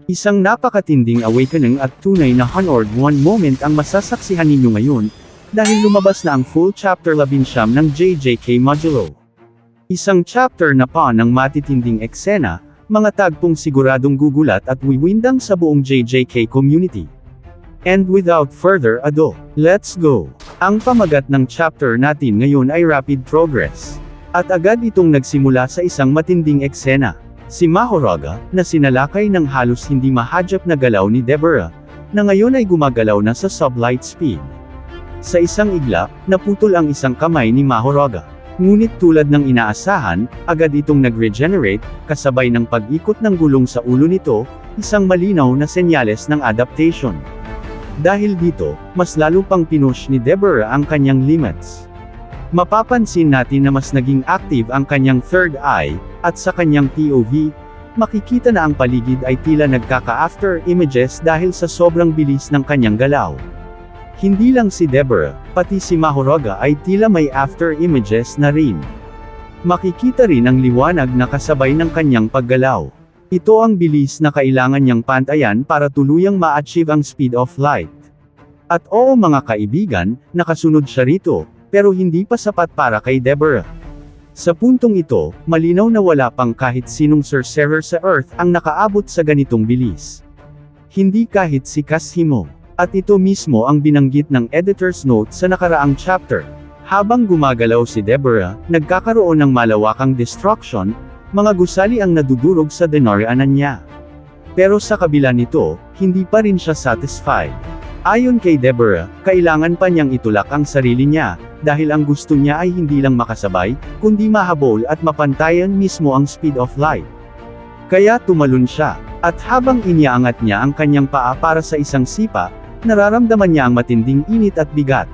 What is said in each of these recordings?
Isang napakatinding awakening at tunay na Hanord 1 moment ang masasaksihan ninyo ngayon, dahil lumabas na ang full chapter 11 ng JJK Modulo. Isang chapter na pa ng matitinding eksena, mga tagpong siguradong gugulat at wiwindang sa buong JJK community. And without further ado, let's go! Ang pamagat ng chapter natin ngayon ay rapid progress. At agad itong nagsimula sa isang matinding eksena. Si Mahoraga, na sinalakay ng halos hindi mahadjap na galaw ni Deborah, na ngayon ay gumagalaw na sa sublight speed. Sa isang iglap, naputol ang isang kamay ni Mahoraga. Ngunit tulad ng inaasahan, agad itong nag-regenerate, kasabay ng pag-ikot ng gulong sa ulo nito, isang malinaw na senyales ng adaptation. Dahil dito, mas lalo pang pinush ni Deborah ang kanyang limits. Mapapansin natin na mas naging active ang kanyang third eye, at sa kanyang POV, makikita na ang paligid ay tila nagkaka-after images dahil sa sobrang bilis ng kanyang galaw. Hindi lang si Deborah, pati si Mahoraga ay tila may after images na rin. Makikita rin ang liwanag na kasabay ng kanyang paggalaw. Ito ang bilis na kailangan niyang pantayan para tuluyang ma-achieve ang speed of light. At oo mga kaibigan, nakasunod siya rito, pero hindi pa sapat para kay Deborah. Sa puntong ito, malinaw na wala pang kahit sinong sorcerer sa Earth ang nakaabot sa ganitong bilis. Hindi kahit si Kashimo. At ito mismo ang binanggit ng editor's note sa nakaraang chapter. Habang gumagalaw si Deborah, nagkakaroon ng malawakang destruction, mga gusali ang nadudurog sa dinaraanan niya. Pero sa kabila nito, hindi pa rin siya satisfied. Ayon kay Deborah, kailangan pa niyang itulak ang sarili niya, dahil ang gusto niya ay hindi lang makasabay, kundi mahabol at mapantayan mismo ang speed of light. Kaya tumalon siya, at habang iniaangat niya ang kanyang paa para sa isang sipa, nararamdaman niya ang matinding init at bigat.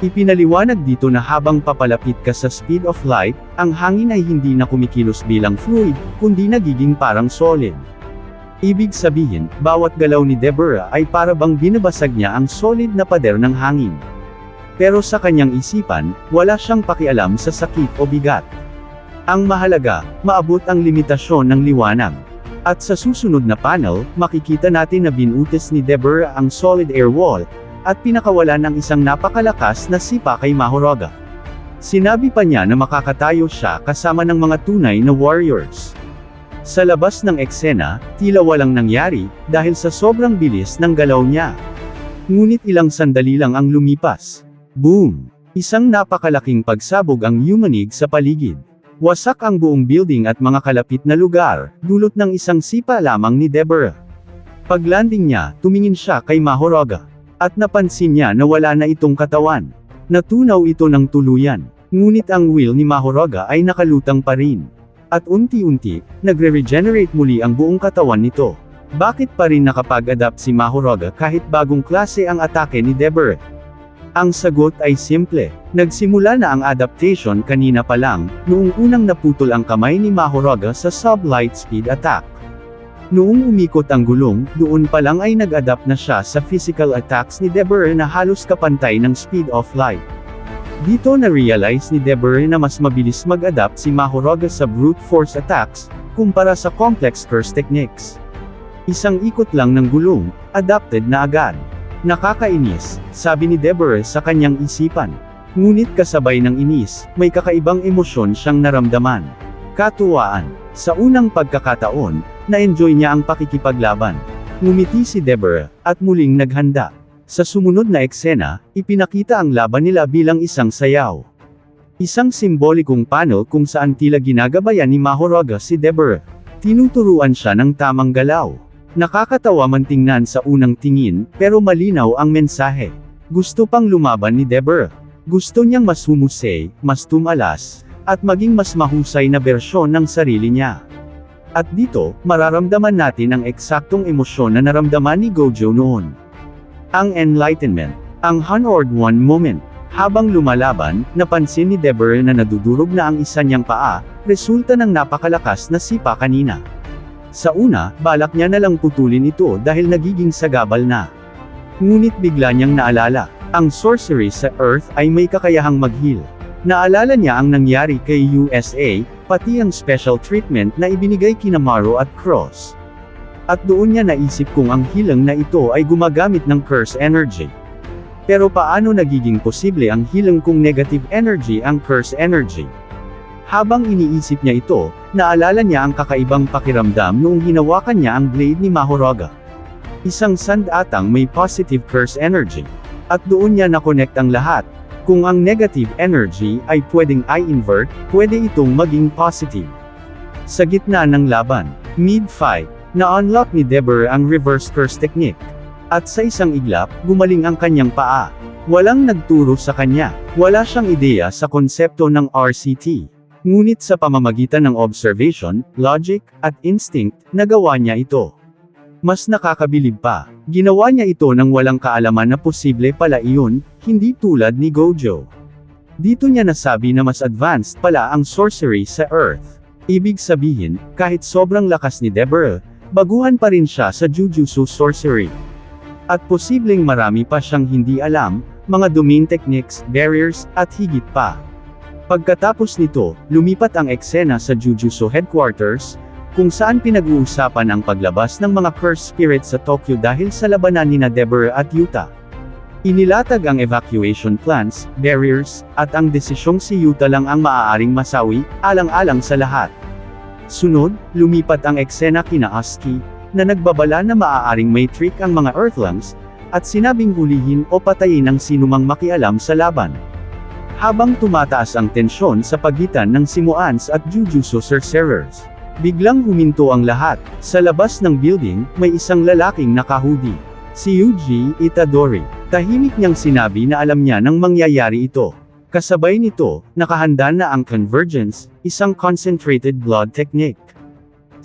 Ipinaliwanag dito na habang papalapit ka sa speed of light, ang hangin ay hindi na kumikilos bilang fluid, kundi nagiging parang solid. Ibig sabihin, bawat galaw ni Deborah ay para bang binabasag niya ang solid na pader ng hangin. Pero sa kanyang isipan, wala siyang pakialam sa sakit o bigat. Ang mahalaga, maabot ang limitasyon ng liwanag. At sa susunod na panel, makikita natin na binutis ni Deborah ang solid air wall, at pinakawalan ang isang napakalakas na sipa kay Mahoraga. Sinabi pa niya na makakatayo siya kasama ng mga tunay na warriors. Sa labas ng eksena, tila walang nangyari, dahil sa sobrang bilis ng galaw niya. Ngunit ilang sandali lang ang lumipas. Boom! Isang napakalaking pagsabog ang yumanig sa paligid. Wasak ang buong building at mga kalapit na lugar, dulot ng isang sipa lamang ni Deborah. Paglanding niya, tumingin siya kay Mahoraga. At napansin niya na wala na itong katawan. Natunaw ito ng tuluyan. Ngunit ang will ni Mahoraga ay nakalutang pa rin. At unti-unti, nagre-regenerate muli ang buong katawan nito. Bakit pa rin nakapag-adapt si Mahoraga kahit bagong klase ang atake ni Deborah? Ang sagot ay simple. Nagsimula na ang adaptation kanina pa lang, noong unang naputol ang kamay ni Mahoraga sa sublight speed attack. Noong umikot ang gulong, doon pa lang ay nag-adapt na siya sa physical attacks ni Deborah na halos kapantay ng speed of light. Dito na-realize ni Deborah na mas mabilis mag-adapt si Mahoraga sa brute force attacks, kumpara sa complex curse techniques. Isang ikot lang ng gulong, adapted na agad. Nakakainis, sabi ni Deborah sa kanyang isipan. Ngunit kasabay ng inis, may kakaibang emosyon siyang naramdaman. Katuwaan. Sa unang pagkakataon, na-enjoy niya ang pakikipaglaban. Ngumiti si Deborah, at muling naghanda. Sa sumunod na eksena, ipinakita ang laban nila bilang isang sayaw. Isang simbolikong panel kung saan tila ginagabayan ni Mahoraga si Deborah. Tinuturuan siya ng tamang galaw. Nakakatawa man tingnan sa unang tingin, pero malinaw ang mensahe. Gusto pang lumaban ni Deborah. Gusto niyang mas humusay, mas tumalas, at maging mas mahusay na bersyon ng sarili niya. At dito, mararamdaman natin ang eksaktong emosyon na naramdaman ni Gojo noon. Ang enlightenment. Ang Hanord 1 moment. Habang lumalaban, napansin ni Deborah na nadudurog na ang isa niyang paa, resulta ng napakalakas na sipa kanina. Sa una, balak niya na lang putulin ito dahil nagiging sagabal na. Ngunit bigla niyang naalala, ang sorcery sa Earth ay may kakayahang mag-heal. Naalala niya ang nangyari kay USA, pati ang special treatment na ibinigay kina Maru at Cross. At doon niya naisip kung ang healing na ito ay gumagamit ng curse energy. Pero paano nagiging posible ang healing kung negative energy ang curse energy? Habang iniisip niya ito, naalala niya ang kakaibang pakiramdam noong hinawakan niya ang blade ni Mahoraga. Isang sandatang may positive curse energy. At doon niya na-connect ang lahat. Kung ang negative energy ay pwedeng i-invert, pwede itong maging positive. Sa gitna ng laban, mid-fight, na-unlock ni Deborah ang reverse curse technique. At sa isang iglap, gumaling ang kanyang paa. Walang nagturo sa kanya. Wala siyang ideya sa konsepto ng RCT. Ngunit sa pamamagitan ng observation, logic, at instinct, nagawa niya ito. Mas nakakabilib pa, ginawa niya ito nang walang kaalaman na posible pala iyon, hindi tulad ni Gojo. Dito niya nasabi na mas advanced pala ang sorcery sa Earth. Ibig sabihin, kahit sobrang lakas ni Deborah, baguhan pa rin siya sa Jujutsu sorcery. At posibleng marami pa siyang hindi alam, mga domain techniques, barriers, at higit pa. Pagkatapos nito, lumipat ang eksena sa Jujutsu headquarters, kung saan pinag-uusapan ang paglabas ng mga cursed spirits sa Tokyo dahil sa labanan nina Deborah at Yuta. Inilatag ang evacuation plans, barriers, at ang desisyong si Yuta lang ang maaaring masawi, alang-alang sa lahat. Sunod, lumipat ang eksena kina Asuki, na nagbabala na maaaring may trick ang mga Earthlings, at sinabing hulihin o patayin ang sinumang makialam sa laban. Habang tumataas ang tensyon sa pagitan ng Simuans at Jujutsu sorcerers, biglang huminto ang lahat. Sa labas ng building, may isang lalaking nakahudi. Si Yuji Itadori. Tahimik niyang sinabi na alam niya nang mangyayari ito. Kasabay nito, nakahanda na ang Convergence, isang concentrated blood technique.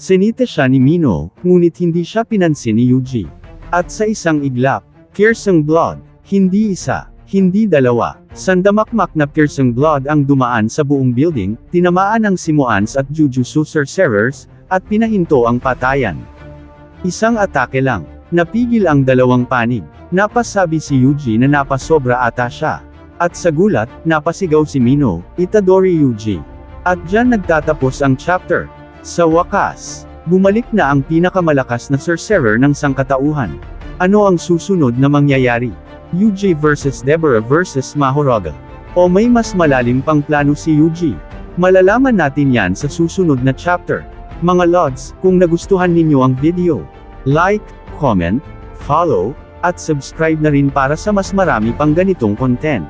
Sinita siya ni Mino, ngunit hindi siya pinansin ni Yuji. At sa isang iglap, piercing blood, hindi isa, hindi dalawa, sandamakmak na piercing blood ang dumaan sa buong building, tinamaan ang Simuans at Jujutsu sorcerers, at pinahinto ang patayan. Isang atake lang, napigil ang dalawang panig. Napasabi si Yuji na napasobra ata siya. At sa gulat, napasigaw si Mino, Itadori Yuji. At dyan nagtatapos ang chapter. Sa wakas, bumalik na ang pinakamalakas na sorcerer ng sangkatauhan. Ano ang susunod na mangyayari? Yuji vs Deborah vs Mahoraga. O may mas malalim pang plano si Yuji? Malalaman natin yan sa susunod na chapter. Mga Lods, kung nagustuhan ninyo ang video, like, comment, follow, at subscribe na rin para sa mas marami pang ganitong content.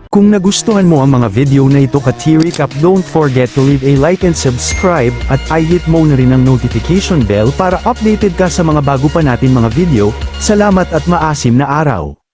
Kung nagustuhan mo ang mga video na ito ka-T-Recap, don't forget to leave a like and subscribe, at i-hit mo na rin ang notification bell para updated ka sa mga bago pa natin mga video. Salamat at maasim na araw!